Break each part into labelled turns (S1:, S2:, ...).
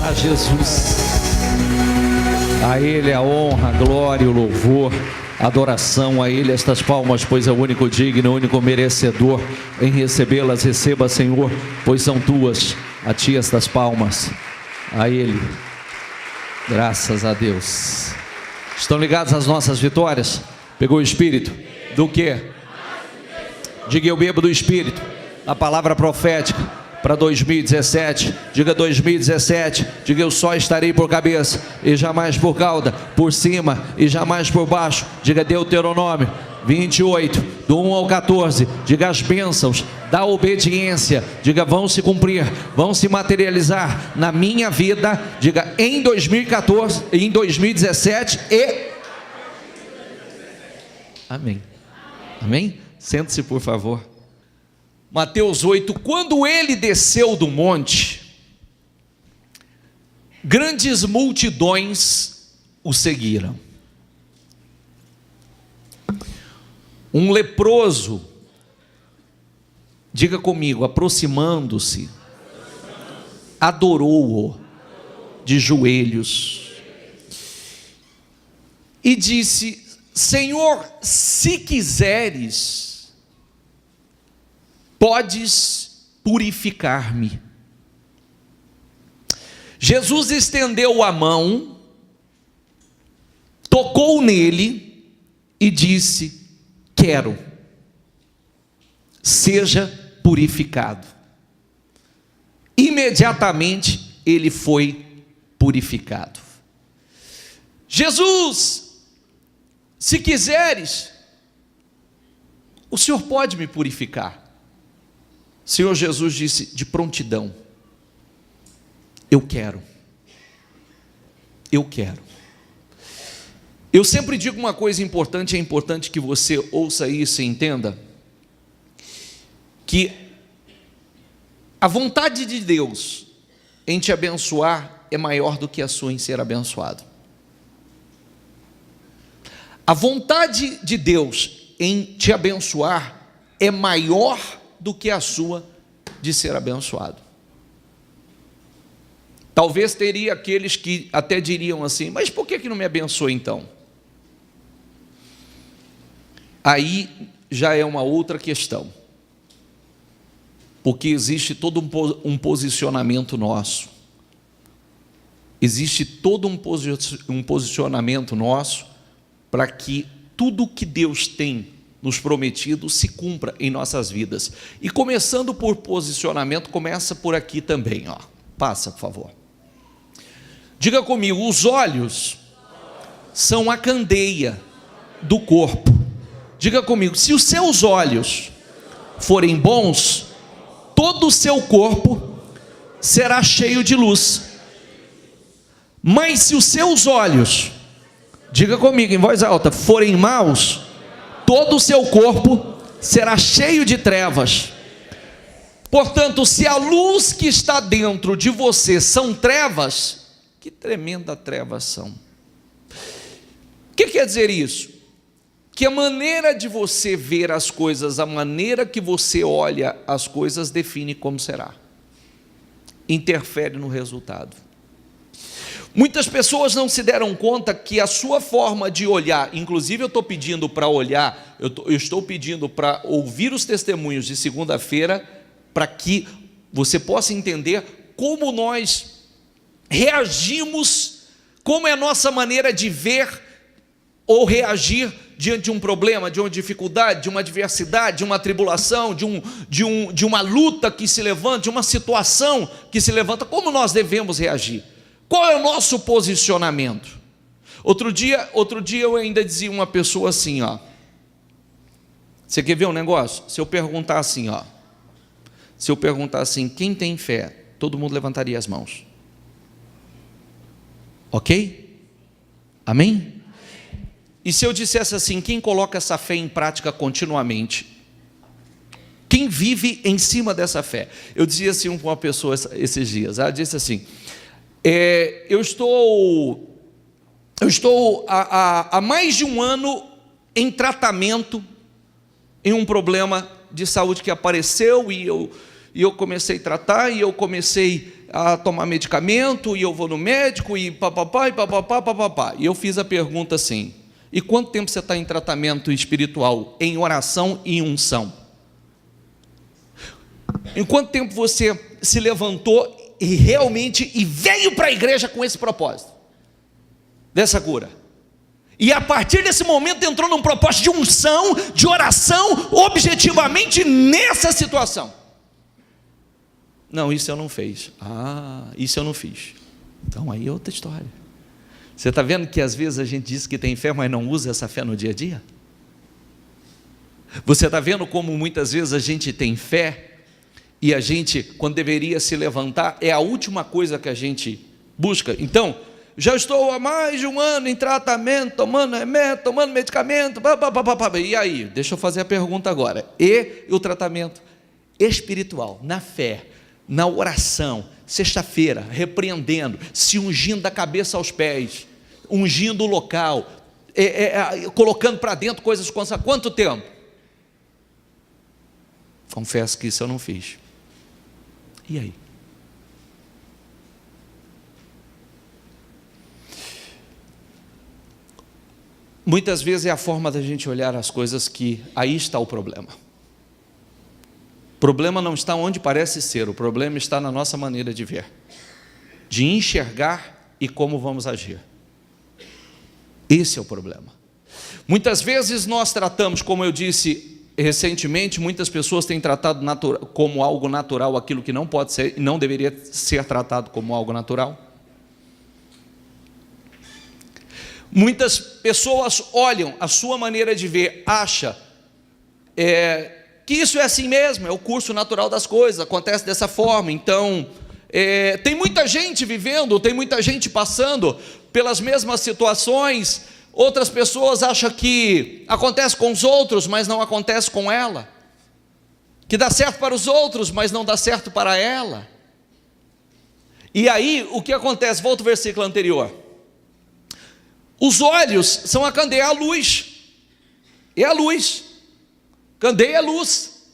S1: para Jesus. A Ele a honra, a glória, o louvor, a adoração. A Ele estas palmas, pois é o único digno, o único merecedor em recebê-las. Receba, Senhor, pois são tuas. A Ti estas palmas. A Ele. Graças a Deus. Estão ligados às nossas vitórias? Pegou o Espírito? Do quê? Diga: eu bebo do Espírito. A palavra profética para 2017, diga 2017, diga: eu só estarei por cabeça e jamais por cauda, por cima e jamais por baixo. Diga Deuteronômio 28, do 1 ao 14, diga: as bênçãos da obediência, diga, vão se cumprir, vão se materializar na minha vida, diga, em 2014, em 2017 e... Amém. Amém? Sente-se, por favor. Mateus 8, quando ele desceu do monte, grandes multidões o seguiram. Um leproso, diga comigo, aproximando-se, adorou-o de joelhos e disse: Senhor, se quiseres, podes purificar-me. Jesus estendeu a mão, tocou nele e disse: quero, seja purificado. Imediatamente ele foi purificado. Jesus, se quiseres, o Senhor pode me purificar. O Senhor Jesus disse de prontidão: eu quero. Eu quero. Eu sempre digo uma coisa importante, é importante que você ouça isso e entenda, que a vontade de Deus em te abençoar é maior do que a sua em ser abençoado. A vontade de Deus em te abençoar é maior do que a sua de ser abençoado. Talvez teria aqueles que até diriam assim: mas por que não me abençoa então? Aí já é uma outra questão, porque existe todo um posicionamento nosso, existe todo um posicionamento nosso para que tudo que Deus tem nos prometido se cumpra em nossas vidas. E começando por posicionamento, começa por aqui também, ó. Passa, por favor. Diga comigo: os olhos são a candeia do corpo. Diga comigo: se os seus olhos forem bons, todo o seu corpo será cheio de luz. Mas se os seus olhos, diga comigo em voz alta, forem maus, todo o seu corpo será cheio de trevas. Portanto, se a luz que está dentro de você são trevas, que tremenda trevas são. O que quer dizer isso? Que a maneira de você ver as coisas, a maneira que você olha as coisas, define como será, interfere no resultado. Muitas pessoas não se deram conta que a sua forma de olhar, inclusive eu estou pedindo para olhar, eu estou pedindo para ouvir os testemunhos de segunda-feira, para que você possa entender como nós reagimos, como é a nossa maneira de ver ou reagir diante de um problema, de uma dificuldade, de uma adversidade, de uma tribulação, de uma luta que se levanta, de uma situação que se levanta. Como nós devemos reagir? Qual é o nosso posicionamento? Outro dia eu ainda dizia uma pessoa assim, ó. Você quer ver um negócio? Se eu perguntar assim, ó. Se eu perguntar assim, quem tem fé? Todo mundo levantaria as mãos. Ok? Amém? E se eu dissesse assim, quem coloca essa fé em prática continuamente? Quem vive em cima dessa fé? Eu dizia assim com uma pessoa esses dias. Ela disse assim: eu estou há mais de um ano em tratamento em um problema de saúde que apareceu, e eu comecei a tratar, e eu comecei a tomar medicamento, e eu vou no médico, e papapá, e papapá, papapá. E eu fiz a pergunta assim: e quanto tempo você está em tratamento espiritual, em oração e em unção? Em quanto tempo você se levantou e realmente veio para a igreja com esse propósito, dessa cura? E a partir desse momento entrou num propósito de unção, de oração, objetivamente nessa situação. Não, isso eu não fiz. Isso eu não fiz. Então aí é outra história. Você está vendo que às vezes a gente diz que tem fé, mas não usa essa fé no dia a dia? Você está vendo como muitas vezes a gente tem fé, e a gente, quando deveria se levantar, é a última coisa que a gente busca. Então, já estou há mais de um ano em tratamento, tomando remédio, tomando medicamento, e aí? Deixa eu fazer a pergunta agora. E o tratamento espiritual, na fé, na oração, sexta-feira, repreendendo, se ungindo da cabeça aos pés, ungindo o local, colocando para dentro coisas com quanto tempo? Confesso que isso eu não fiz. E aí? Muitas vezes é a forma da gente olhar as coisas que aí está o problema. O problema não está onde parece ser, o problema está na nossa maneira de ver, de enxergar e como vamos agir. Esse é o problema. Muitas vezes nós tratamos, como eu disse recentemente, muitas pessoas têm tratado como algo natural aquilo que não pode ser e não deveria ser tratado como algo natural. Muitas pessoas olham a sua maneira de ver, acham que isso é assim mesmo, é o curso natural das coisas, acontece dessa forma. Então, tem muita gente vivendo, tem muita gente passando pelas mesmas situações. Outras pessoas acham que acontece com os outros, mas não acontece com ela, que dá certo para os outros, mas não dá certo para ela. E aí, o que acontece? Volta ao versículo anterior. Os olhos são a candeia, a luz. É a luz. Candeia é luz.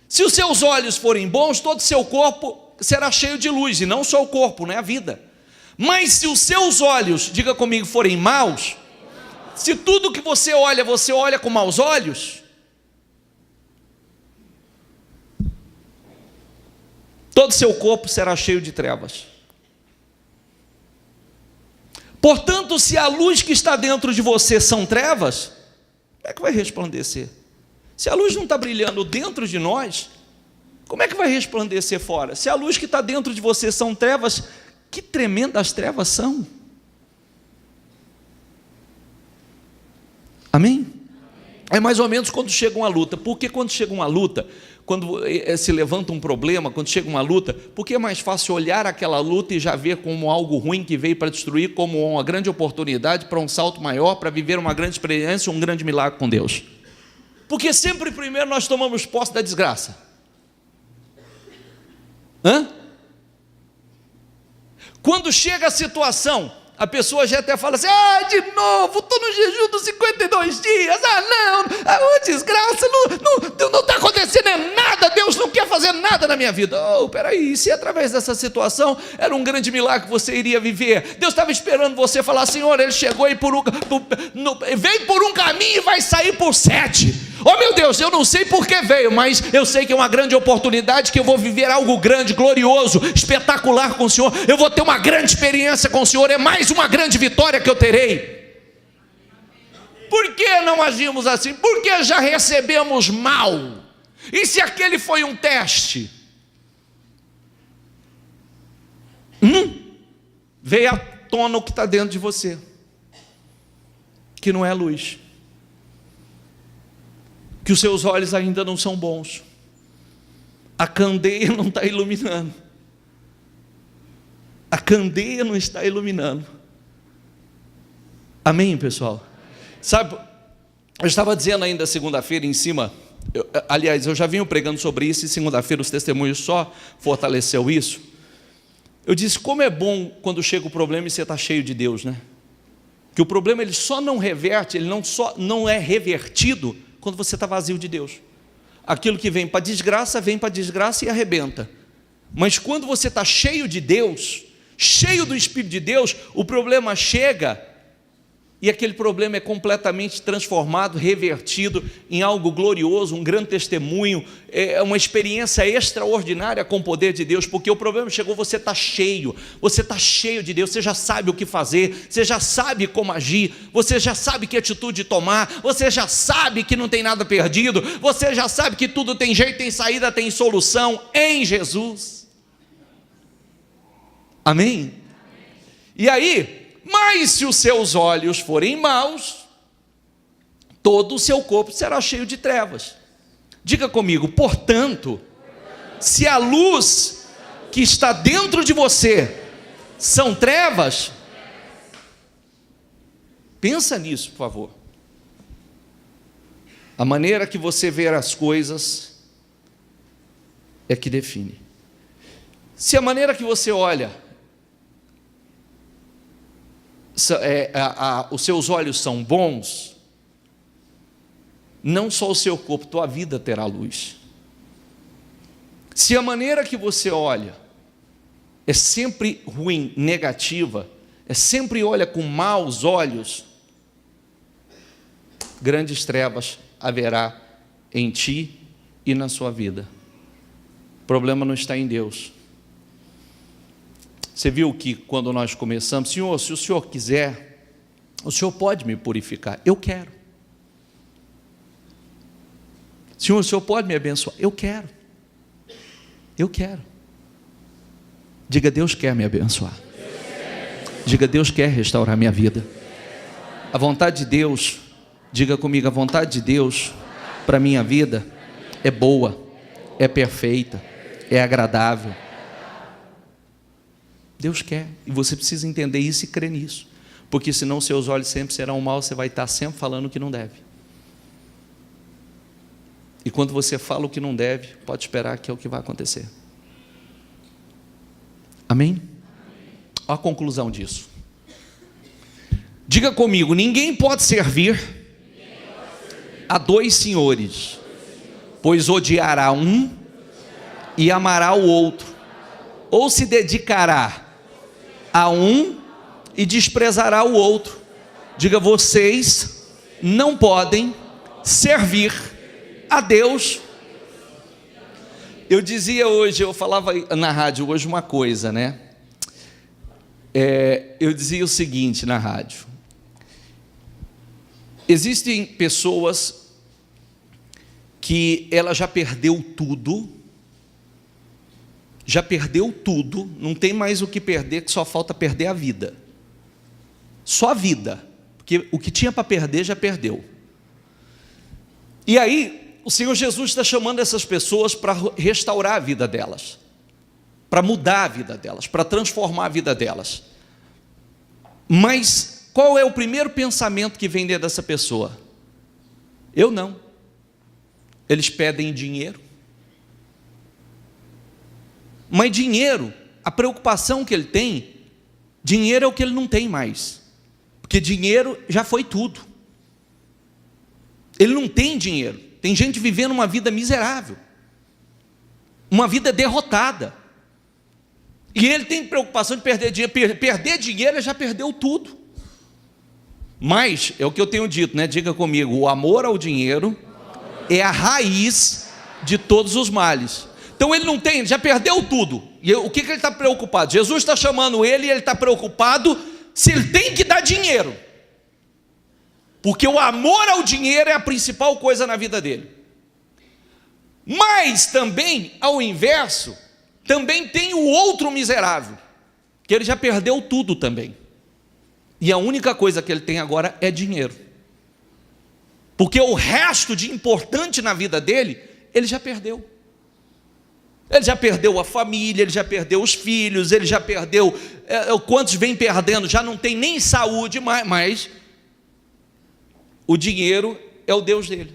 S1: Se os seus olhos forem bons, todo o seu corpo será cheio de luz. E não só o corpo, né? A vida. Mas se os seus olhos, diga comigo, forem maus, se tudo que você olha com maus olhos, todo o seu corpo será cheio de trevas. Portanto, se a luz que está dentro de você são trevas, como é que vai resplandecer? Se a luz não está brilhando dentro de nós, como é que vai resplandecer fora? Se a luz que está dentro de você são trevas, que tremendas trevas são? Amém? É mais ou menos quando chega uma luta. Por que quando chega uma luta, quando se levanta um problema, quando chega uma luta, porque é mais fácil olhar aquela luta e já ver como algo ruim que veio para destruir, como uma grande oportunidade para um salto maior, para viver uma grande experiência, um grande milagre com Deus? Porque sempre primeiro nós tomamos posse da desgraça. Quando chega a situação, a pessoa já até fala assim: de novo, estou no jejum dos 52 dias, não, desgraça, não está acontecendo nada, Deus não quer fazer nada na minha vida. Peraí, se através dessa situação era um grande milagre que você iria viver, Deus estava esperando você falar: Senhor, ele chegou e veio por um caminho e vai sair por 7. Meu Deus, eu não sei por que veio, mas eu sei que é uma grande oportunidade, que eu vou viver algo grande, glorioso, espetacular com o Senhor, eu vou ter uma grande experiência com o Senhor, é mais uma grande vitória que eu terei. Por que não agimos assim? Porque já recebemos mal. E se aquele foi um teste? Veio à tona o que está dentro de você, que não é luz, que os seus olhos ainda não são bons, a candeia não está iluminando, a candeia não está iluminando. Amém, pessoal? Sabe, eu estava dizendo ainda segunda-feira em cima, aliás, eu já vinha pregando sobre isso, e segunda-feira os testemunhos só fortaleceu isso. Eu disse, como é bom quando chega o problema e você está cheio de Deus, né? Que o problema ele só não reverte, ele não é revertido quando você está vazio de Deus. Aquilo que vem para desgraça e arrebenta. Mas quando você está cheio de Deus, cheio do Espírito de Deus, o problema chega e aquele problema é completamente transformado, revertido em algo glorioso, um grande testemunho, é uma experiência extraordinária com o poder de Deus, porque o problema chegou, você está cheio de Deus, você já sabe o que fazer, você já sabe como agir, você já sabe que atitude tomar, você já sabe que não tem nada perdido, você já sabe que tudo tem jeito, tem saída, tem solução em Jesus. Amém? E aí, mas se os seus olhos forem maus, todo o seu corpo será cheio de trevas. Diga comigo, portanto, se a luz que está dentro de você são trevas, pensa nisso, por favor. A maneira que você vê as coisas é que define. Se a maneira que você olha, os seus olhos são bons, não só o seu corpo, tua vida terá luz. Se a maneira que você olha é sempre ruim, negativa, é sempre olha com maus olhos, grandes trevas haverá em ti e na sua vida. O problema não está em Deus. Você viu que quando nós começamos, Senhor, se o Senhor quiser, o Senhor pode me purificar. Eu quero. Senhor, o Senhor pode me abençoar. Eu quero. Eu quero. Diga, Deus quer me abençoar. Diga, Deus quer restaurar minha vida. A vontade de Deus, diga comigo, a vontade de Deus para minha vida é boa, é perfeita, é agradável. Deus quer, e você precisa entender isso e crer nisso, porque senão seus olhos sempre serão maus, você vai estar sempre falando o que não deve, e quando você fala o que não deve, pode esperar que é o que vai acontecer. Amém? Olha a conclusão disso. Diga comigo, ninguém pode servir a dois senhores, pois odiará um e amará o outro, ou se dedicará a um e desprezará o outro. Diga, vocês não podem servir a Deus. Eu dizia hoje, eu falava na rádio hoje uma coisa, né? Eu dizia o seguinte na rádio: existem pessoas que ela já perdeu tudo, não tem mais o que perder, que só falta perder a vida. Só a vida, porque o que tinha para perder já perdeu. E aí, o Senhor Jesus está chamando essas pessoas para restaurar a vida delas, para mudar a vida delas, para transformar a vida delas. Mas qual é o primeiro pensamento que vem dentro dessa pessoa? Eu não. Eles pedem dinheiro. Mas dinheiro, a preocupação que ele tem, dinheiro é o que ele não tem mais, porque dinheiro já foi tudo. Ele não tem dinheiro. Tem gente vivendo uma vida miserável, uma vida derrotada, e ele tem preocupação de perder dinheiro. Perder dinheiro, ele já perdeu tudo. Mas é o que eu tenho dito, né? Diga comigo, o amor ao dinheiro é a raiz de todos os males. Então ele não tem, já perdeu tudo. E o que ele está preocupado? Jesus está chamando ele e ele está preocupado se ele tem que dar dinheiro, porque o amor ao dinheiro é a principal coisa na vida dele. Mas também, ao inverso, também tem o outro miserável, que ele já perdeu tudo também, e a única coisa que ele tem agora é dinheiro, porque o resto de importante na vida dele, ele já perdeu. Ele já perdeu a família, ele já perdeu os filhos, ele já perdeu, quantos vem perdendo, já não tem nem saúde, mas o dinheiro é o Deus dele.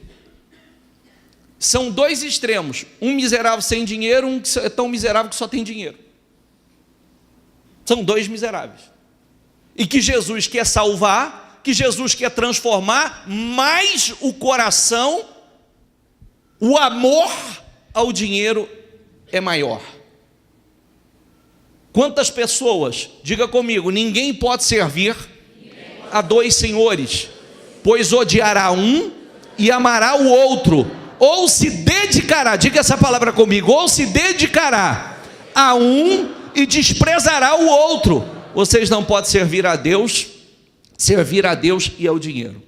S1: São dois extremos, um miserável sem dinheiro, um que é tão miserável que só tem dinheiro. São dois miseráveis, e que Jesus quer salvar, que Jesus quer transformar, mas o coração, o amor ao dinheiro é maior. Quantas pessoas, diga comigo, ninguém pode servir a dois senhores, pois odiará um e amará o outro, ou se dedicará, diga essa palavra comigo, ou se dedicará a um e desprezará o outro. Vocês não podem servir a Deus e ao dinheiro,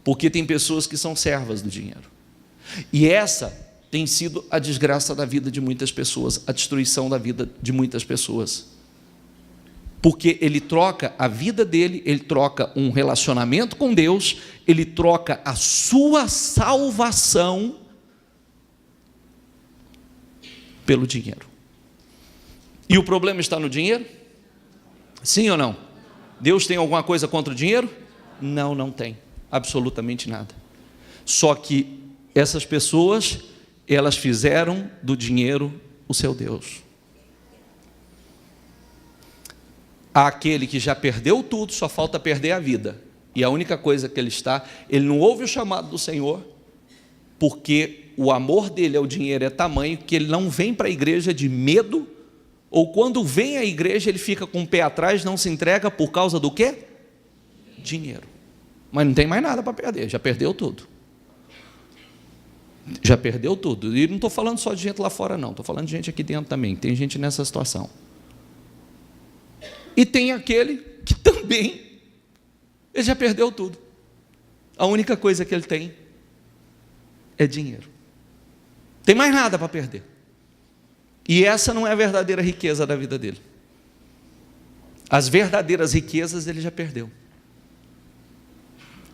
S1: porque tem pessoas que são servas do dinheiro, e essa tem sido a desgraça da vida de muitas pessoas, a destruição da vida de muitas pessoas, porque ele troca a vida dele, ele troca um relacionamento com Deus, ele troca a sua salvação pelo dinheiro. E o problema está no dinheiro? Sim ou não? Deus tem alguma coisa contra o dinheiro? Não, não tem, absolutamente nada. Só que essas pessoas, elas fizeram do dinheiro o seu Deus. Aquele que já perdeu tudo, só falta perder a vida, e a única coisa que ele não ouve o chamado do Senhor, porque o amor dele ao dinheiro é tamanho que ele não vem para a igreja de medo, ou quando vem à igreja ele fica com o pé atrás, não se entrega por causa do quê? Dinheiro. Mas não tem mais nada para perder, já perdeu tudo. Já perdeu tudo. E não estou falando só de gente lá fora não, estou falando de gente aqui dentro também, tem gente nessa situação. E tem aquele que também, ele já perdeu tudo, a única coisa que ele tem é dinheiro, tem mais nada para perder, e essa não é a verdadeira riqueza da vida dele. As verdadeiras riquezas ele já perdeu,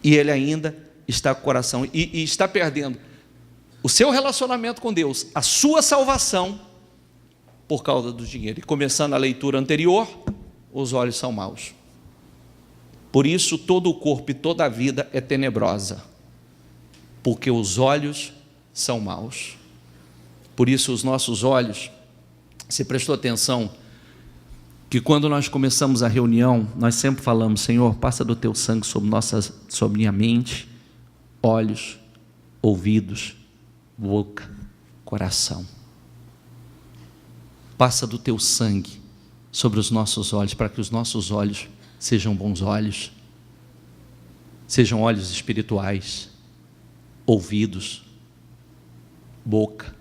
S1: e ele ainda está com o coração, e está perdendo o seu relacionamento com Deus, a sua salvação, por causa do dinheiro. E começando a leitura anterior, os olhos são maus, por isso todo o corpo e toda a vida é tenebrosa, porque os olhos são maus. Por isso os nossos olhos, você prestou atenção que quando nós começamos a reunião, nós sempre falamos: Senhor, passa do teu sangue sobre minha mente, olhos, ouvidos, boca, coração. Passa do teu sangue sobre os nossos olhos, para que os nossos olhos sejam bons olhos, sejam olhos espirituais, ouvidos, boca,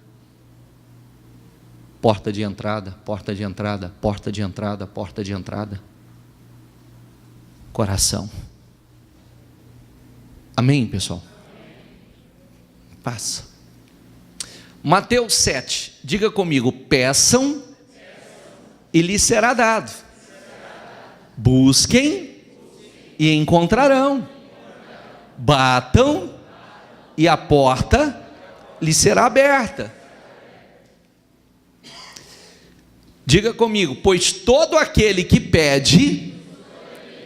S1: porta de entrada, porta de entrada, porta de entrada, porta de entrada, coração. Amém, pessoal? Passa. Mateus 7, diga comigo: peçam e lhes será dado, busquem e encontrarão, batam e a porta lhes será aberta. Diga comigo: pois todo aquele que pede,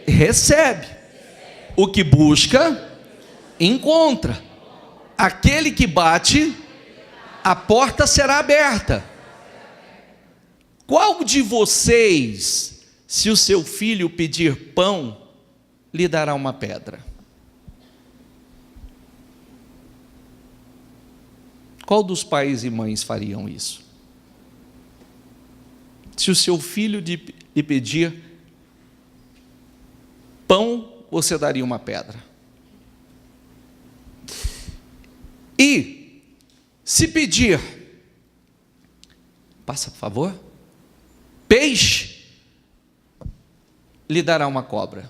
S1: recebe, o que busca, encontra, aquele que bate, a porta será aberta. Qual de vocês, se o seu filho pedir pão, lhe dará uma pedra? Qual dos pais e mães fariam isso? Se o seu filho lhe pedir pão, você daria uma pedra. E se pedir, passa por favor, peixe, lhe dará uma cobra.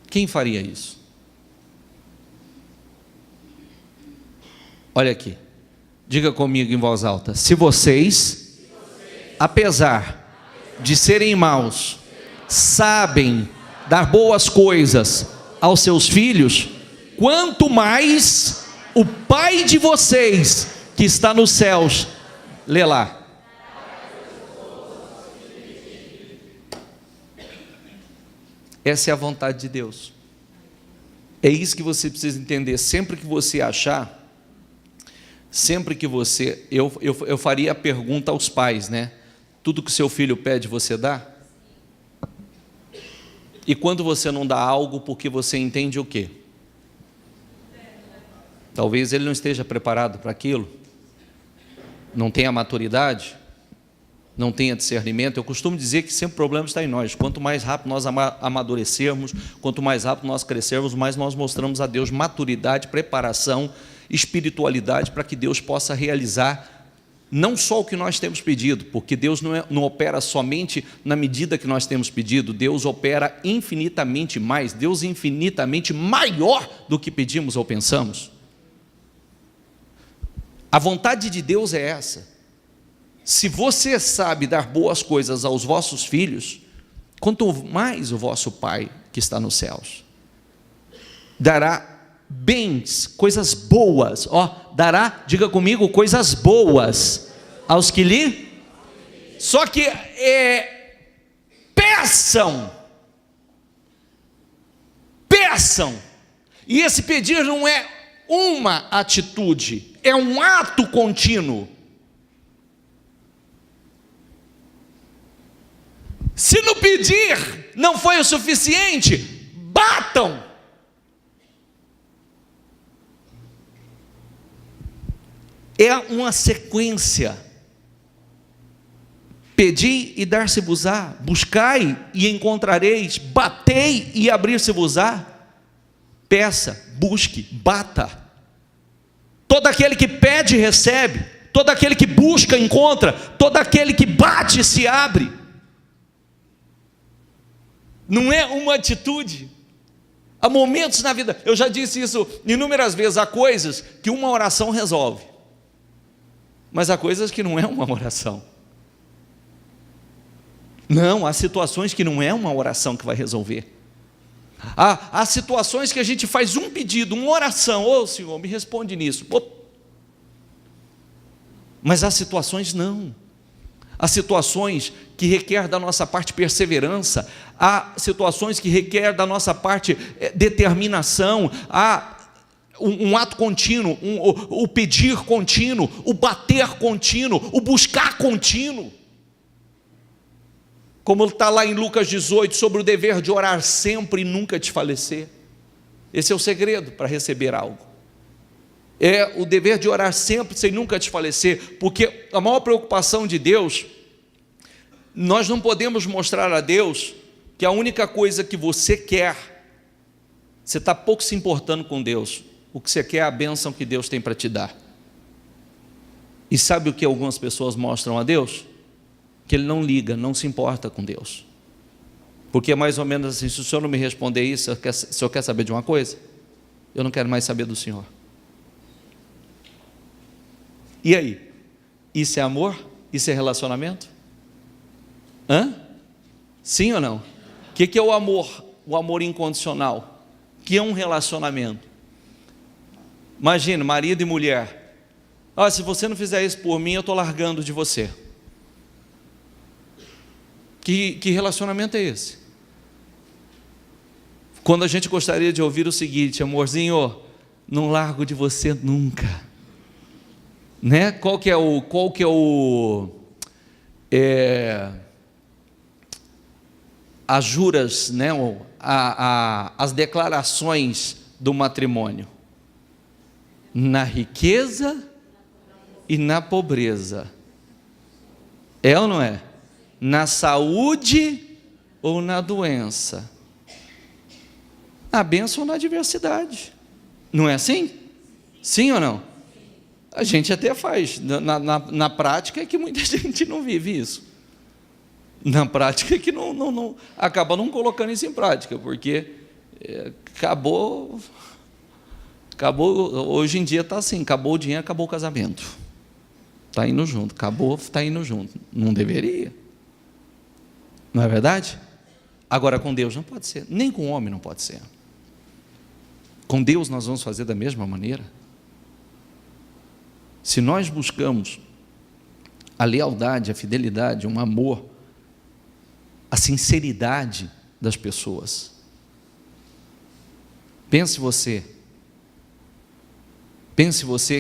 S1: Quem faria isso? Olha aqui, diga comigo em voz alta: se vocês, apesar de serem maus, sabem dar boas coisas aos seus filhos, quanto mais o Pai de vocês que está nos céus, lê lá. Essa é a vontade de Deus. É isso que você precisa entender. Sempre que você achar, eu faria a pergunta aos pais, né? Tudo que seu filho pede, você dá? E quando você não dá algo, porque você entende o quê? Talvez ele não esteja preparado para aquilo. não tenha maturidade, não tenha discernimento. Eu costumo dizer que sempre o problema está em nós. Quanto mais rápido nós amadurecermos, quanto mais rápido nós crescermos, mais nós mostramos a Deus maturidade, preparação, espiritualidade, para que Deus possa realizar não só o que nós temos pedido, porque Deus não opera somente na medida que nós temos pedido. Deus opera infinitamente mais, Deus infinitamente maior do que pedimos ou pensamos. A vontade de Deus é essa. Se você sabe dar boas coisas aos vossos filhos, quanto mais o vosso Pai que está nos céus dará bens, coisas boas, dará, diga comigo, coisas boas aos que lhe, só que peçam, e esse pedir não é uma atitude, é um ato contínuo. Se no pedir não foi o suficiente, batam. É uma sequência. Pedi e dar-se-vos-á, buscai e encontrareis, batei e abrir-se-vos-á. Peça, busque, bata. Todo aquele que pede, recebe. Todo aquele que busca, encontra. Todo aquele que bate, se abre. Não é uma atitude. Há momentos na vida, eu já disse isso inúmeras vezes, há coisas que uma oração resolve. Mas há coisas que não é uma oração. Não, há situações que não é uma oração que vai resolver. Há situações que a gente faz um pedido, uma oração, Senhor, me responde nisso. Mas há situações não. Há situações que requer da nossa parte perseverança, há situações que requer da nossa parte determinação, há um ato contínuo, o pedir contínuo, o bater contínuo, o buscar contínuo. Como está lá em Lucas 18, sobre o dever de orar sempre e nunca desfalecer. Esse é o segredo para receber algo. É o dever de orar sempre sem nunca desfalecer, porque a maior preocupação de Deus, nós não podemos mostrar a Deus que a única coisa que você quer, você está pouco se importando com Deus. O que você quer é a bênção que Deus tem para te dar. E sabe o que algumas pessoas mostram a Deus? Que Ele não liga, não se importa com Deus. Porque é mais ou menos assim, se o Senhor não me responder isso, se o Senhor quer saber de uma coisa, eu não quero mais saber do Senhor. E aí? Isso é amor? Isso é relacionamento? Sim ou não? O que é o amor? O amor incondicional, que é um relacionamento. Imagina, marido e mulher. Se você não fizer isso por mim, eu estou largando de você. Que relacionamento é esse? Quando a gente gostaria de ouvir o seguinte: amorzinho, não largo de você nunca, né? Qual que é as juras, né? As declarações do matrimônio: na riqueza e na pobreza. É ou não é? Na saúde ou na doença, na bênção ou na adversidade. Não é assim? Sim ou não? A gente até faz. Na prática é que muita gente não vive isso. Na prática é que não acaba não colocando isso em prática, porque acabou, hoje em dia está assim, acabou o dinheiro, acabou o casamento. Está indo junto, acabou, está indo junto. Não deveria. Não é verdade? Agora com Deus não pode ser, nem com o homem não pode ser. Com Deus nós vamos fazer da mesma maneira. Se nós buscamos a lealdade, a fidelidade, um amor, a sinceridade das pessoas. Pense você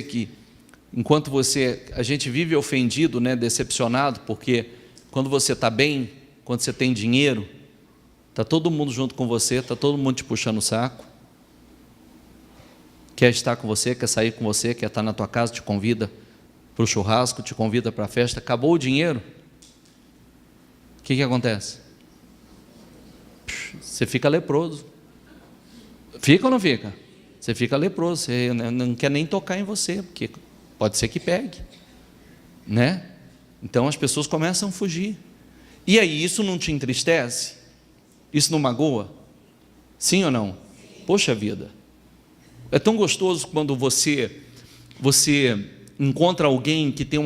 S1: que enquanto a gente vive ofendido, né, decepcionado, porque quando você está bem, quando você tem dinheiro, está todo mundo junto com você, está todo mundo te puxando o saco, quer estar com você, quer sair com você, quer estar na tua casa, te convida para o churrasco, te convida para a festa, acabou o dinheiro, o que acontece? Você fica leproso. Fica ou não fica? Você fica leproso, você não quer nem tocar em você, porque pode ser que pegue, né? Então as pessoas começam a fugir. E aí, isso não te entristece? Isso não magoa? Sim ou não? Poxa vida, é tão gostoso quando você encontra alguém que tem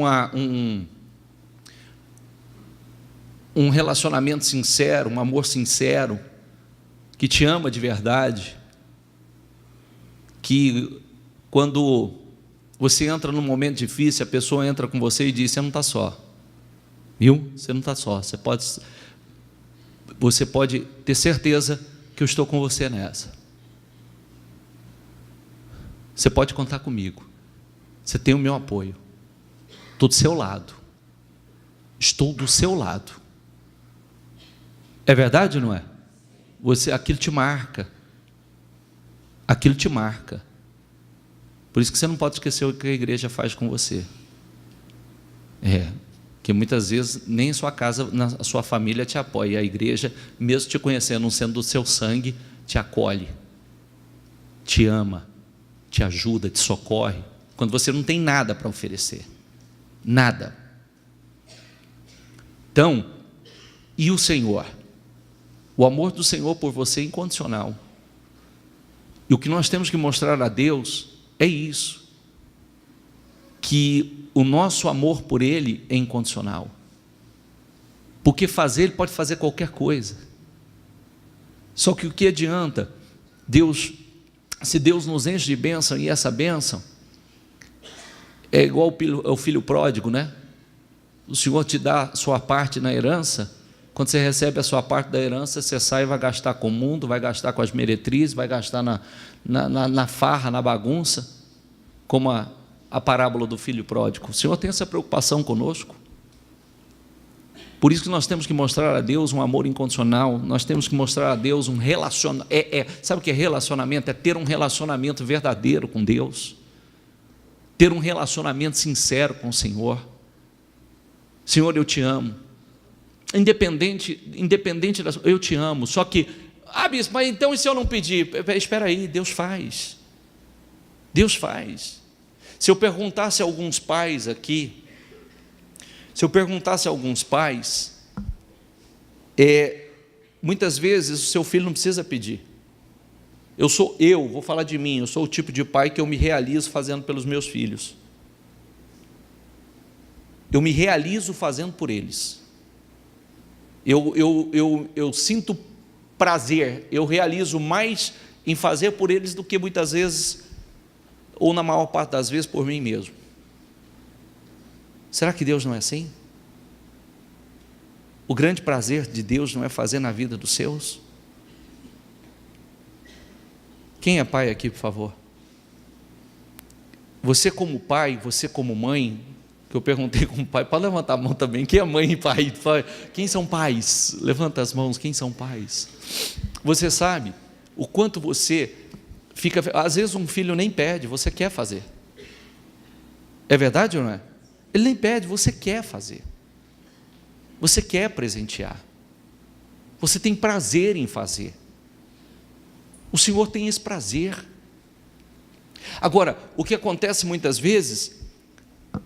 S1: um relacionamento sincero, um amor sincero, que te ama de verdade, que quando você entra num momento difícil, a pessoa entra com você e diz: você não está só, viu? Você não está só, você pode ter certeza que eu estou com você nessa. Você pode contar comigo, você tem o meu apoio, estou do seu lado, estou do seu lado. É verdade ou não é? Aquilo te marca, aquilo te marca. Por isso que você não pode esquecer o que a igreja faz com você. Que muitas vezes nem a sua casa, a sua família te apoia, e a igreja, mesmo te conhecendo, não sendo do seu sangue, te acolhe, te ama, te ajuda, te socorre, quando você não tem nada para oferecer, nada. Então, e o Senhor? O amor do Senhor por você é incondicional. E o que nós temos que mostrar a Deus é isso, que o nosso amor por Ele é incondicional. Porque Ele pode fazer qualquer coisa. Só que o que adianta se Deus nos enche de bênção, e essa bênção é igual ao filho pródigo, né? O Senhor te dá a sua parte na herança. Quando você recebe a sua parte da herança, você sai e vai gastar com o mundo, vai gastar com as meretrizes, vai gastar na farra, na bagunça, como a parábola do filho pródigo. O Senhor tem essa preocupação conosco. Por isso que nós temos que mostrar a Deus um amor incondicional, nós temos que mostrar a Deus um relacionamento. Sabe o que é relacionamento? É ter um relacionamento verdadeiro com Deus, ter um relacionamento sincero com o Senhor. Senhor, eu te amo. Independente eu te amo, só que, bispo, mas então e se eu não pedir? Espera aí, Deus faz. Deus faz. Se eu perguntasse a alguns pais aqui, muitas vezes o seu filho não precisa pedir. Vou falar de mim, eu sou o tipo de pai que eu me realizo fazendo pelos meus filhos. Eu me realizo fazendo por eles. Eu sinto prazer, eu realizo mais em fazer por eles do que muitas vezes, ou na maior parte das vezes, por mim mesmo. Será que Deus não é assim? O grande prazer de Deus não é fazer na vida dos seus? Quem é pai aqui, por favor? Você como pai, você como mãe, que eu perguntei como pai, pode levantar a mão também, quem é mãe e pai? Quem são pais? Levanta as mãos, quem são pais? Você sabe o quanto você fica, às vezes um filho nem pede, você quer fazer. É verdade ou não é? Ele nem pede, você quer fazer. Você quer presentear. Você tem prazer em fazer. O Senhor tem esse prazer. Agora, o que acontece muitas vezes,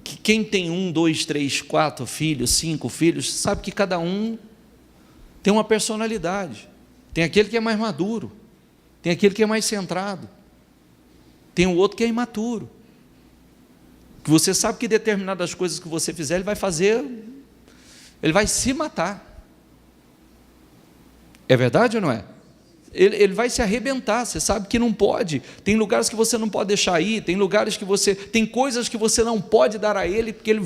S1: que quem tem 1, 2, 3, 4 filhos, 5 filhos, sabe que cada um tem uma personalidade. Tem aquele que é mais maduro, tem aquele que é mais centrado, tem o outro que é imaturo, que você sabe que determinadas coisas que você fizer, ele vai fazer, ele vai se matar. É verdade ou não é? Ele vai se arrebentar, você sabe que não pode, tem lugares que você não pode deixar ir, tem coisas que você não pode dar a ele, porque ele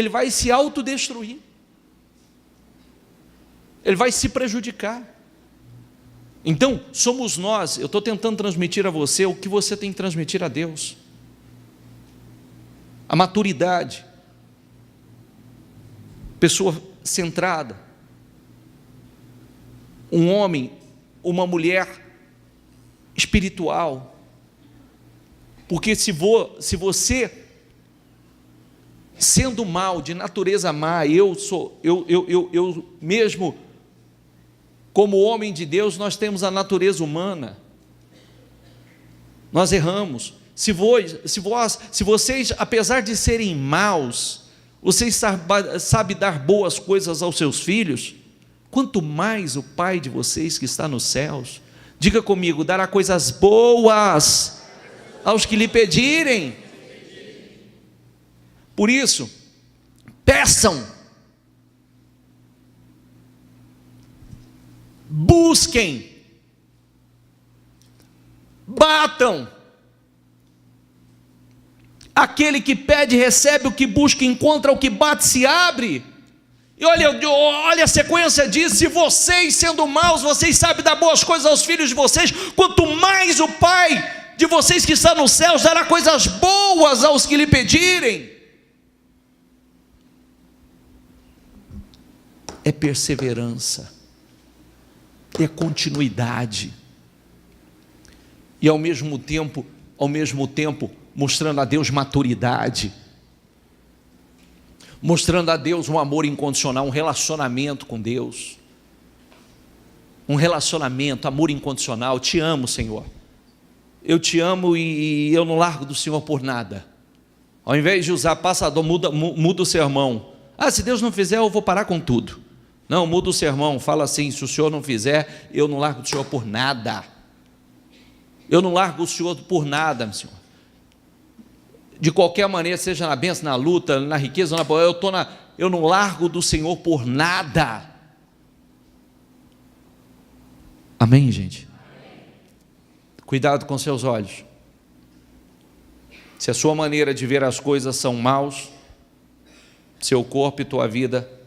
S1: vai se autodestruir, ele vai se prejudicar. Então, somos nós, eu estou tentando transmitir a você o que você tem que transmitir a Deus, a maturidade, pessoa centrada, um homem, uma mulher espiritual, porque se sendo mal, de natureza má, eu mesmo, como homem de Deus, nós temos a natureza humana, nós erramos. Se vocês, apesar de serem maus, vocês sabem dar boas coisas aos seus filhos, quanto mais o Pai de vocês que está nos céus, diga comigo, dará coisas boas aos que lhe pedirem. Por isso, peçam, busquem, batam. Aquele que pede recebe, o que busca encontra, o que bate se abre. E olha a sequência disso: se vocês, sendo maus, vocês sabem dar boas coisas aos filhos de vocês, quanto mais o Pai de vocês que está nos céus dará coisas boas aos que lhe pedirem. É perseverança, é continuidade, e ao mesmo tempo, mostrando a Deus maturidade, mostrando a Deus um amor incondicional, um relacionamento com Deus, amor incondicional. Te amo, Senhor, eu te amo e eu não largo do Senhor por nada. Ao invés de usar passador, muda o sermão. Se Deus não fizer, eu vou parar com tudo. Não, muda o sermão, fala assim: se o Senhor não fizer, eu não largo do Senhor por nada. Eu não largo o Senhor por nada, meu Senhor. De qualquer maneira, seja na bênção, na luta, na riqueza, eu não largo do Senhor por nada. Amém, gente? Cuidado com seus olhos. Se a sua maneira de ver as coisas são maus, seu corpo e tua vida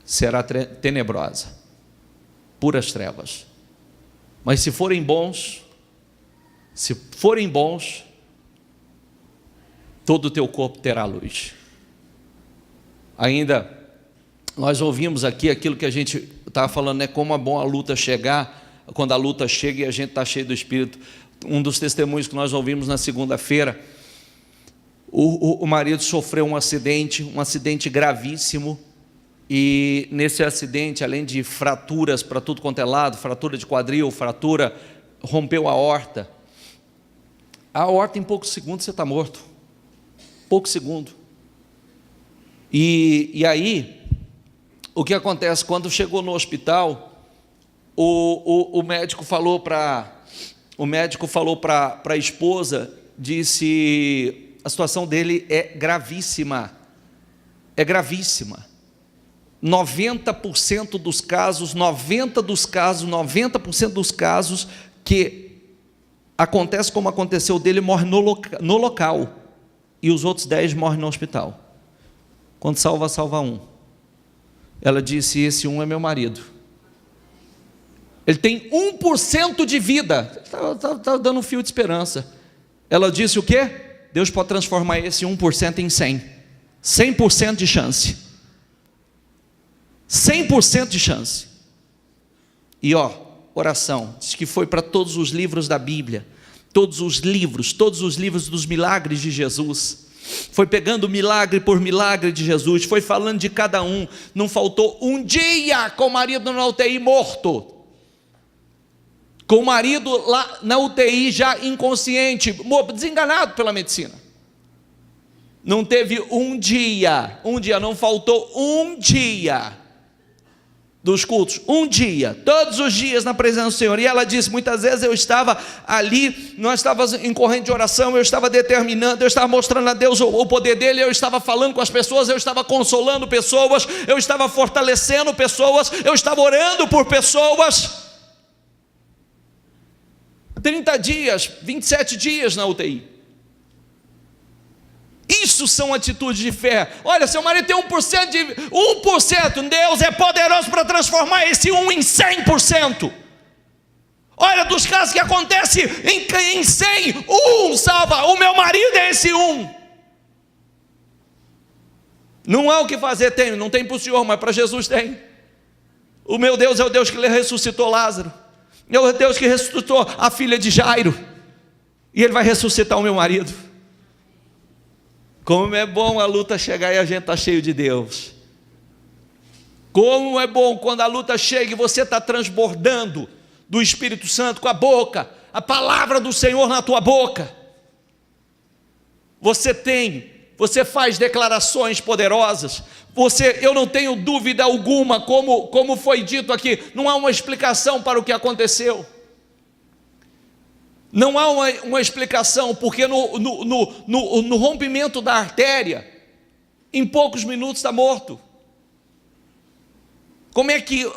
S1: será tenebrosa, puras trevas. Mas se forem bons, todo o teu corpo terá luz. Ainda, nós ouvimos aqui aquilo que a gente estava falando, né? Como é bom a luta chegar, quando a luta chega e a gente está cheio do Espírito. Um dos testemunhos que nós ouvimos na segunda-feira, o marido sofreu um acidente gravíssimo, e nesse acidente, além de fraturas para tudo quanto é lado, fratura de quadril, rompeu a aorta. A aorta, em poucos segundos você está morto. Pouco segundo. E aí, o que acontece? Quando chegou no hospital, o médico falou para a esposa, disse: a situação dele é gravíssima. 90% dos casos que acontece como aconteceu dele, morre no local. E os outros 10 morrem no hospital. Quando salva um. Ela disse: esse um é meu marido. Ele tem 1% de vida. Está dando um fio de esperança. Ela disse o quê? Deus pode transformar esse 1% em 100. 100% de chance. 100% de chance. E oração. Diz que foi para todos os livros da Bíblia. Todos os livros dos milagres de Jesus, foi pegando milagre por milagre de Jesus, foi falando de cada um. Não faltou um dia com o marido na UTI morto, com o marido lá na UTI já inconsciente, desenganado pela medicina. Não teve um dia, não faltou um dia dos cultos, um dia, todos os dias na presença do Senhor. E ela disse: muitas vezes eu estava ali, nós estávamos em corrente de oração, eu estava determinando, eu estava mostrando a Deus o poder dele, eu estava falando com as pessoas, eu estava consolando pessoas, eu estava fortalecendo pessoas, eu estava orando por pessoas. 30 dias, 27 dias na UTI. Isso são atitudes de fé. Olha, seu marido tem 1%, Deus é poderoso para transformar esse 1 em 100%. Olha, dos casos que acontecem em 100, um salva. O meu marido é esse 1. Não há o que fazer, não tem para o Senhor, mas para Jesus tem. O meu Deus é o Deus que ressuscitou Lázaro, é o Deus que ressuscitou a filha de Jairo, e Ele vai ressuscitar o meu marido. Como é bom a luta chegar e a gente está cheio de Deus. Como é bom quando a luta chega e você está transbordando do Espírito Santo com a boca, a palavra do Senhor na tua boca. Você faz declarações poderosas. Eu não tenho dúvida alguma, como foi dito aqui, não há uma explicação para o que aconteceu. Não há uma explicação, porque no rompimento da artéria, em poucos minutos está morto. Como é que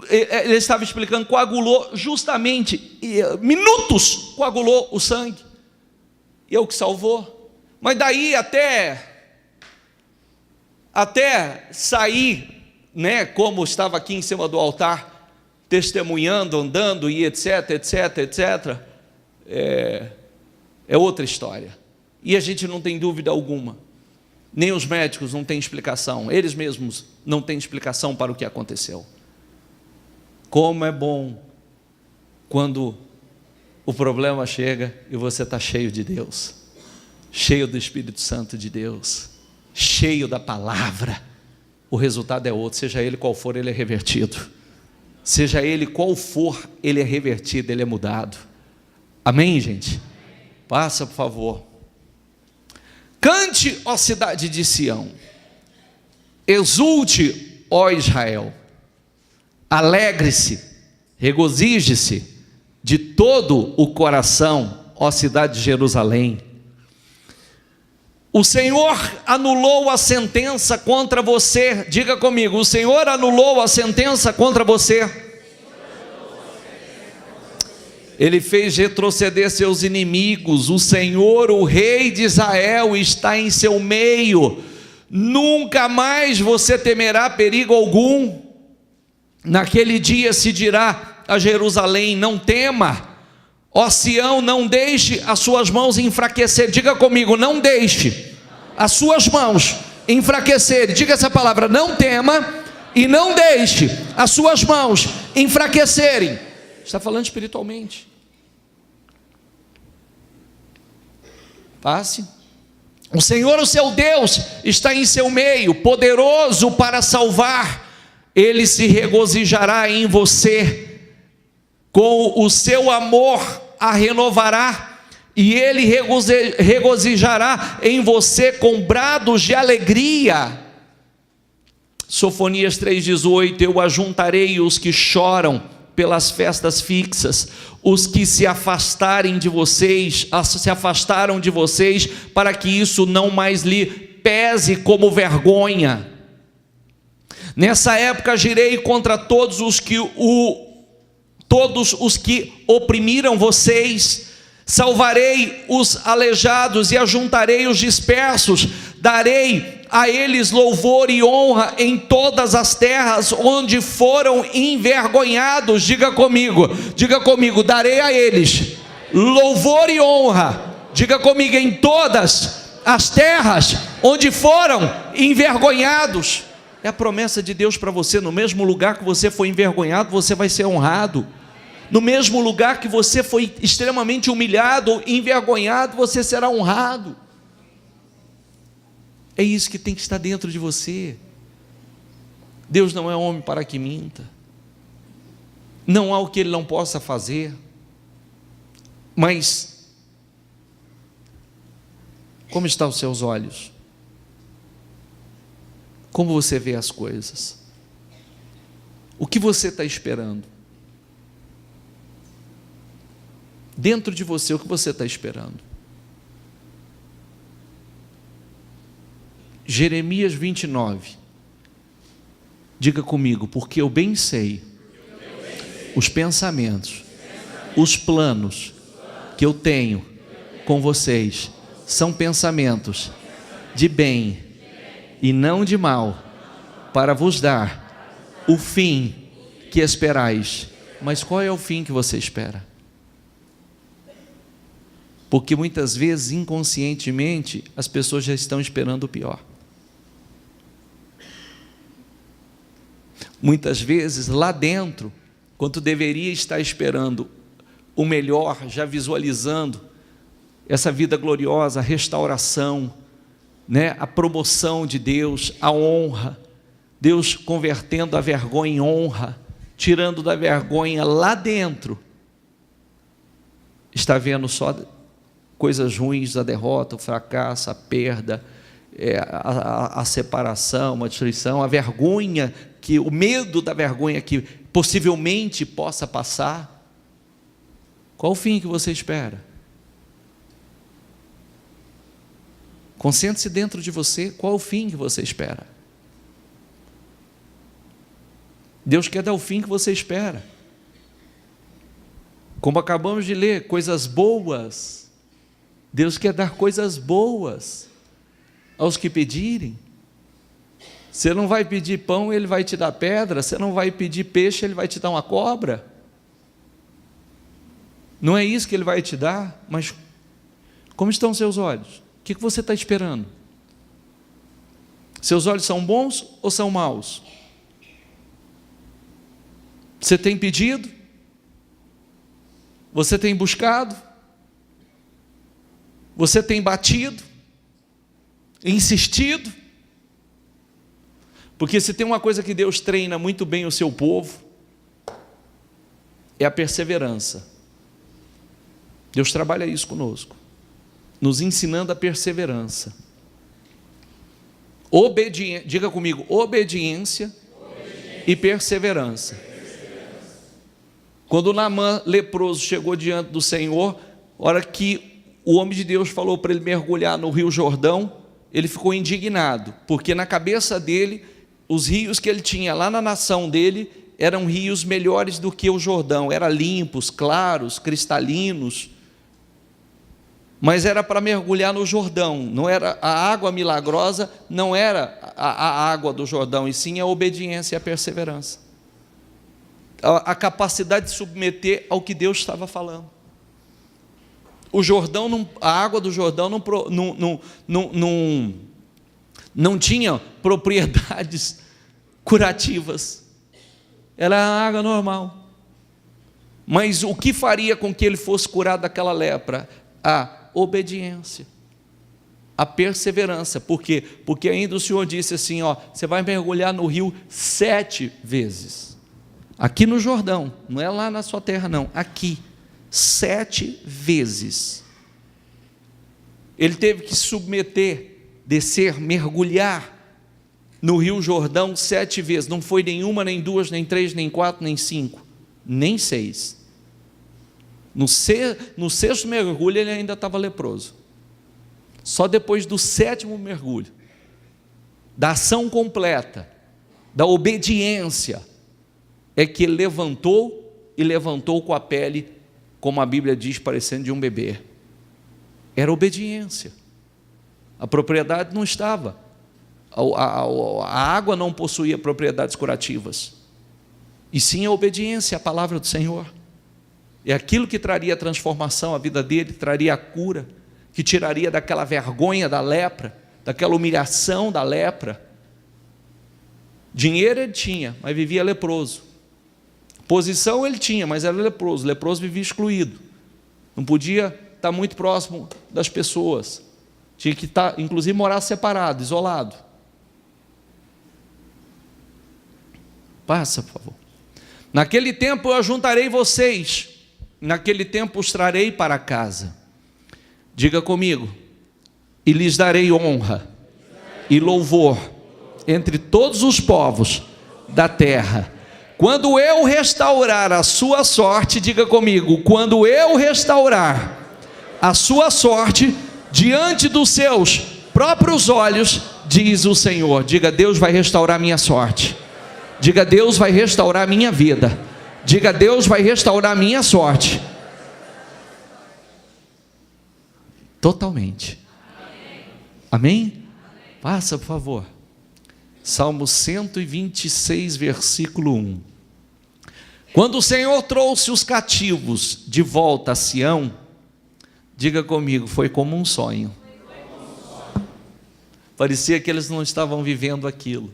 S1: ele estava explicando? Coagulou justamente, minutos coagulou o sangue, e é o que salvou. Mas daí até sair, né, como estava aqui em cima do altar, testemunhando, andando e etc, é outra história. E a gente não tem dúvida alguma, nem os médicos não têm explicação, eles mesmos não têm explicação para o que aconteceu. Como é bom quando o problema chega e você está cheio de Deus, cheio do Espírito Santo de Deus, cheio da palavra. O resultado é outro, seja ele qual for, ele é revertido. Seja ele qual for, ele é revertido, ele é mudado. Amém, gente? Passa, por favor. Cante, ó cidade de Sião, exulte, ó Israel, alegre-se, regozije-se de todo o coração, ó cidade de Jerusalém. O Senhor anulou a sentença contra você. Diga comigo, o Senhor anulou a sentença contra você. Ele fez retroceder seus inimigos. O Senhor, o Rei de Israel, está em seu meio. Nunca mais você temerá perigo algum. Naquele dia se dirá a Jerusalém: não tema. Ó Sião, não deixe as suas mãos enfraquecer. Diga comigo, não deixe as suas mãos enfraquecer. Diga essa palavra, não tema e não deixe as suas mãos enfraquecerem. Está falando espiritualmente. Passe. O Senhor, o seu Deus, está em seu meio, poderoso para salvar. Ele se regozijará em você, com o seu amor a renovará, e ele regozijará em você com brados de alegria. Sofonias 3,18: eu ajuntarei os que choram pelas festas fixas, os que se afastaram de vocês, para que isso não mais lhe pese como vergonha. Nessa época agirei contra todos os que oprimiram vocês, salvarei os aleijados e ajuntarei os dispersos, darei a eles louvor e honra em todas as terras onde foram envergonhados. Diga comigo, darei a eles louvor e honra. Diga comigo, em todas as terras onde foram envergonhados. É a promessa de Deus para você. No mesmo lugar que você foi envergonhado, você vai ser honrado. No mesmo lugar que você foi extremamente humilhado, envergonhado, você será honrado. É isso que tem que estar dentro de você. Deus não é homem para que minta. Não há o que Ele não possa fazer. Mas, como estão os seus olhos? Como você vê as coisas? O que você está esperando? Dentro de você, o que você está esperando? Jeremias 29. Diga comigo, porque eu bem sei os pensamentos, os planos que eu tenho com vocês, são pensamentos de bem e não de mal, para vos dar o fim que esperais. Mas qual é o fim que você espera? Porque muitas vezes, inconscientemente, as pessoas já estão esperando o pior. Muitas vezes, lá dentro, quando deveria estar esperando o melhor, já visualizando essa vida gloriosa, a restauração, né? A promoção de Deus, a honra, Deus convertendo a vergonha em honra, tirando da vergonha lá dentro, está vendo só coisas ruins, a derrota, o fracasso, a perda, a separação, a destruição, a vergonha, o medo da vergonha que possivelmente possa passar. Qual o fim que você espera? Concentre-se dentro de você, qual o fim que você espera? Deus quer dar o fim que você espera. Como acabamos de ler, coisas boas. Deus quer dar coisas boas aos que pedirem. Você não vai pedir pão, Ele vai te dar pedra. Você não vai pedir peixe, Ele vai te dar uma cobra. Não é isso que Ele vai te dar, mas como estão seus olhos? O que você está esperando? Seus olhos são bons ou são maus? Você tem pedido? Você tem buscado? Você tem batido? Insistido? Porque se tem uma coisa que Deus treina muito bem o seu povo, é a perseverança. Deus trabalha isso conosco, nos ensinando a perseverança. Diga comigo, obediência e perseverança. Quando Naamã leproso chegou diante do Senhor, a hora que o homem de Deus falou para ele mergulhar no rio Jordão, ele ficou indignado, porque na cabeça dele, os rios que ele tinha lá na nação dele, eram rios melhores do que o Jordão, eram limpos, claros, cristalinos, mas era para mergulhar no Jordão, não era a água milagrosa, não era a água do Jordão, e sim a obediência e a perseverança, a capacidade de submeter ao que Deus estava falando. O Jordão, a água do Jordão não tinha propriedades curativas, era a água normal, mas o que faria com que ele fosse curado daquela lepra? A obediência, a perseverança. Por quê? Porque ainda o Senhor disse assim, você vai mergulhar no rio 7 vezes, aqui no Jordão, não é lá na sua terra não, aqui, 7 vezes, ele teve que submeter, descer, mergulhar no rio Jordão 7 vezes, não foi nenhuma, nem duas, nem três, nem quatro, nem 5, nem 6, no 6º mergulho ele ainda estava leproso, só depois do 7º mergulho, da ação completa, da obediência, é que ele levantou com a pele, como a Bíblia diz, parecendo de um bebê. Era obediência, a propriedade não estava, a água não possuía propriedades curativas, e sim a obediência à palavra do Senhor. É aquilo que traria a transformação à vida dele, traria a cura, que tiraria daquela vergonha da lepra, daquela humilhação da lepra. Dinheiro ele tinha, mas vivia leproso. Posição ele tinha, mas era leproso. Leproso vivia excluído, não podia estar muito próximo das pessoas, tinha que estar, inclusive morar separado, isolado. Passa, por favor. Naquele tempo eu ajuntarei vocês, naquele tempo os trarei para casa. Diga comigo, e lhes darei honra e louvor entre todos os povos da terra. Quando eu restaurar a sua sorte, diga comigo, quando eu restaurar a sua sorte diante dos seus próprios olhos, diz o Senhor. Diga, Deus vai restaurar minha sorte. Diga, Deus vai restaurar minha vida. Diga, Deus vai restaurar minha sorte. Totalmente. Amém? Passa, por favor. Salmo 126, versículo 1. Quando o Senhor trouxe os cativos de volta a Sião, diga comigo, foi como um sonho. Parecia que eles não estavam vivendo aquilo.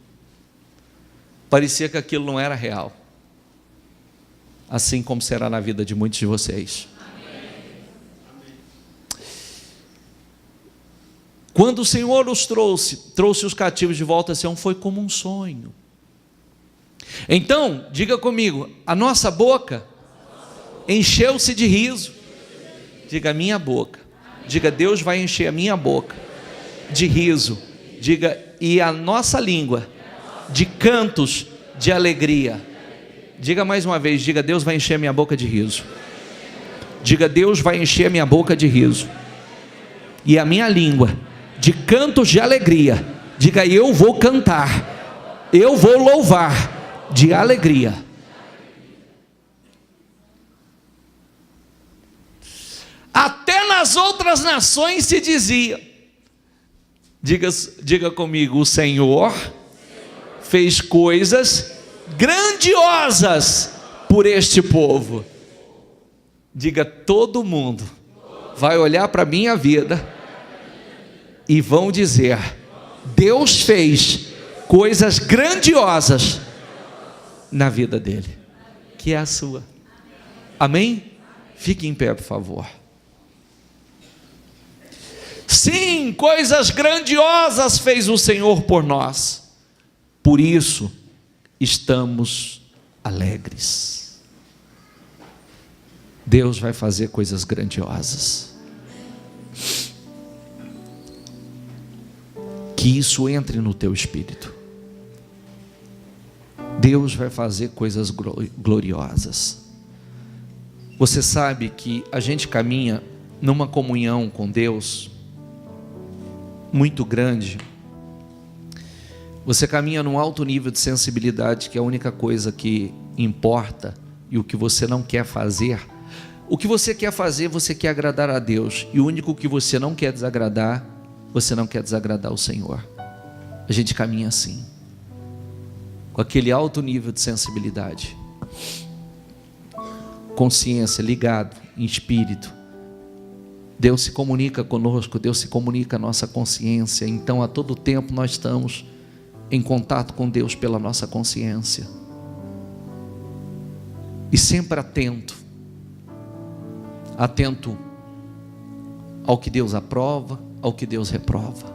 S1: Parecia que aquilo não era real. Assim como será na vida de muitos de vocês. Quando o Senhor os trouxe os cativos de volta a Sião, foi como um sonho. Então, diga comigo, a nossa boca encheu-se de riso. Diga, minha boca. Diga, Deus vai encher a minha boca de riso. Diga, e a nossa língua de cantos de alegria. Diga mais uma vez, diga, Deus vai encher a minha boca de riso. Diga, Deus vai encher a minha boca de riso. E a minha língua de cantos de alegria. Diga, eu vou cantar, eu vou louvar de alegria. Até nas outras nações se dizia, diga comigo, o Senhor fez coisas grandiosas por este povo. Diga, todo mundo vai olhar para a minha vida e vão dizer, Deus fez coisas grandiosas na vida dele, que é a sua. Amém? Fique em pé, por favor. Sim, coisas grandiosas fez o Senhor por nós, por isso estamos alegres. Deus vai fazer coisas grandiosas. Que isso entre no teu espírito. Deus vai fazer coisas gloriosas. Você sabe que a gente caminha numa comunhão com Deus muito grande. Você caminha num alto nível de sensibilidade, que é a única coisa que importa, e o que você não quer fazer. O que você quer fazer, você quer agradar a Deus, e o único que você não quer desagradar, você não quer desagradar o Senhor. A gente caminha assim, com aquele alto nível de sensibilidade, consciência, ligado em espírito. Deus se comunica conosco, Deus se comunica a nossa consciência. Então a todo tempo nós estamos em contato com Deus pela nossa consciência, e sempre atento ao que Deus aprova, ao que Deus reprova.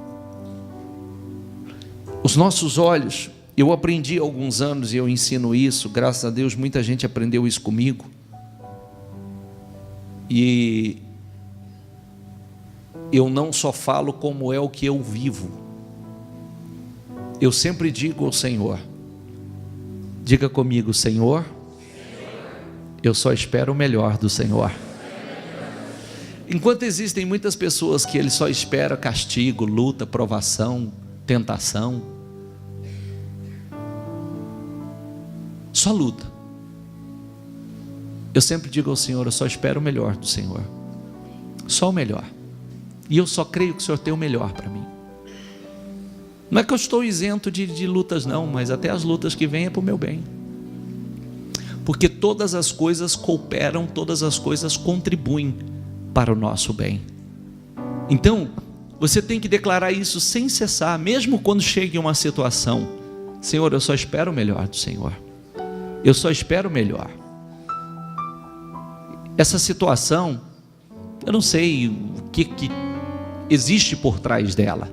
S1: Os nossos olhos, eu aprendi há alguns anos e eu ensino isso, graças a Deus muita gente aprendeu isso comigo, e eu não só falo como é o que eu vivo. Eu sempre digo ao Senhor, diga comigo, Senhor, eu só espero o melhor do Senhor. Enquanto existem muitas pessoas que ele só espera castigo, luta, provação, tentação, só luta. Eu sempre digo ao Senhor, eu só espero o melhor do Senhor, só o melhor. E eu só creio que o Senhor tem o melhor para mim. Não é que eu estou isento de lutas não, mas até as lutas que vêm é para o meu bem. Porque todas as coisas cooperam, todas as coisas contribuem para o nosso bem. Então, você tem que declarar isso sem cessar, mesmo quando chegue uma situação. Senhor, eu só espero o melhor do Senhor. Eu só espero o melhor. Essa situação, eu não sei o que existe por trás dela,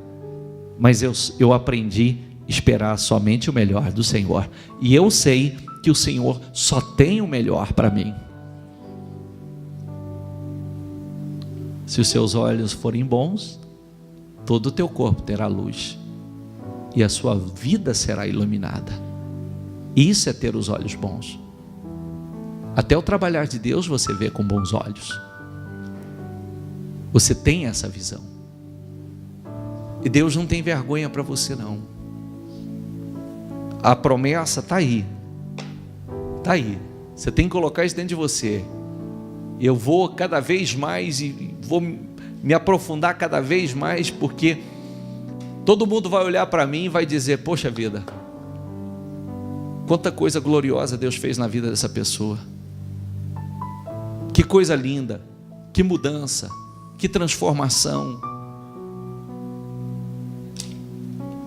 S1: mas eu aprendi a esperar somente o melhor do Senhor, e eu sei que o Senhor só tem o melhor para mim. Se os seus olhos forem bons, todo o teu corpo terá luz, e a sua vida será iluminada. Isso é ter os olhos bons. Até o trabalhar de Deus você vê com bons olhos. Você tem essa visão. E Deus não tem vergonha para você não. A promessa está aí. Está aí. Você tem que colocar isso dentro de você. Eu vou cada vez mais e vou me aprofundar cada vez mais, porque todo mundo vai olhar para mim e vai dizer, poxa vida, quanta coisa gloriosa Deus fez na vida dessa pessoa. Que coisa linda, que mudança, que transformação.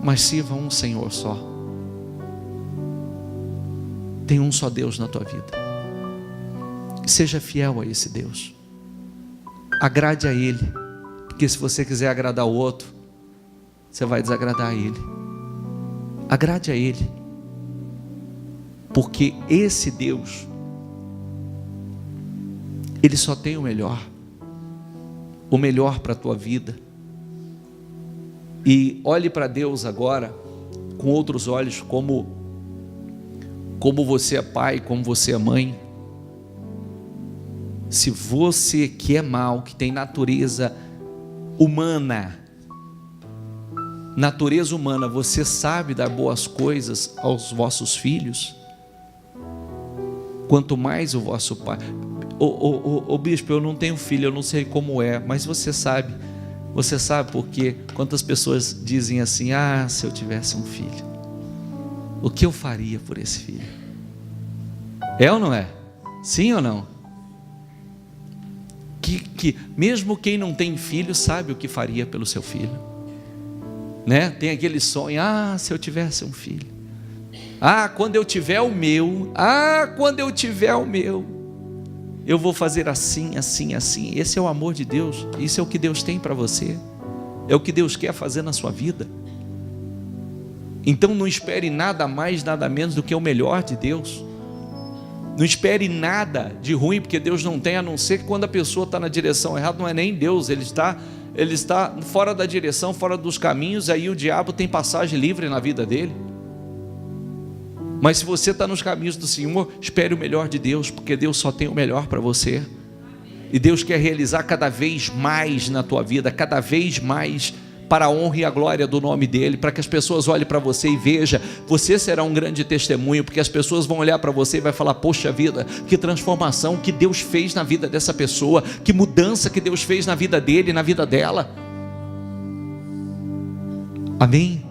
S1: Mas sirva um Senhor só. Tem um só Deus na tua vida. Seja fiel a esse Deus. Agrade a Ele. Porque se você quiser agradar o outro, você vai desagradar a Ele. Agrade a Ele, porque esse Deus, Ele só tem o melhor para a tua vida. E olhe para Deus agora com outros olhos, como você é pai, como você é mãe. Se você que é mau, que tem natureza humana, você sabe dar boas coisas aos vossos filhos, quanto mais o vosso pai. Bispo, eu não tenho filho, eu não sei como é, mas você sabe porque quantas pessoas dizem assim: ah, se eu tivesse um filho, o que eu faria por esse filho? É ou não é? Sim ou não? Que mesmo quem não tem filho sabe o que faria pelo seu filho, né? Tem aquele sonho: ah, se eu tivesse um filho, ah, quando eu tiver o meu, eu vou fazer assim, assim, assim. Esse é o amor de Deus, isso é o que Deus tem para você, é o que Deus quer fazer na sua vida. Então não espere nada mais, nada menos do que o melhor de Deus. Não espere nada de ruim, porque Deus não tem, a não ser que quando a pessoa está na direção errada, não é nem Deus, ele está fora da direção, fora dos caminhos, aí o diabo tem passagem livre na vida dele. Mas se você está nos caminhos do Senhor, espere o melhor de Deus, porque Deus só tem o melhor para você. E Deus quer realizar cada vez mais na tua vida, cada vez mais, para a honra e a glória do nome dEle, para que as pessoas olhem para você e vejam, você será um grande testemunho, porque as pessoas vão olhar para você e vai falar: poxa vida, que transformação que Deus fez na vida dessa pessoa, que mudança que Deus fez na vida dele e na vida dela. Amém?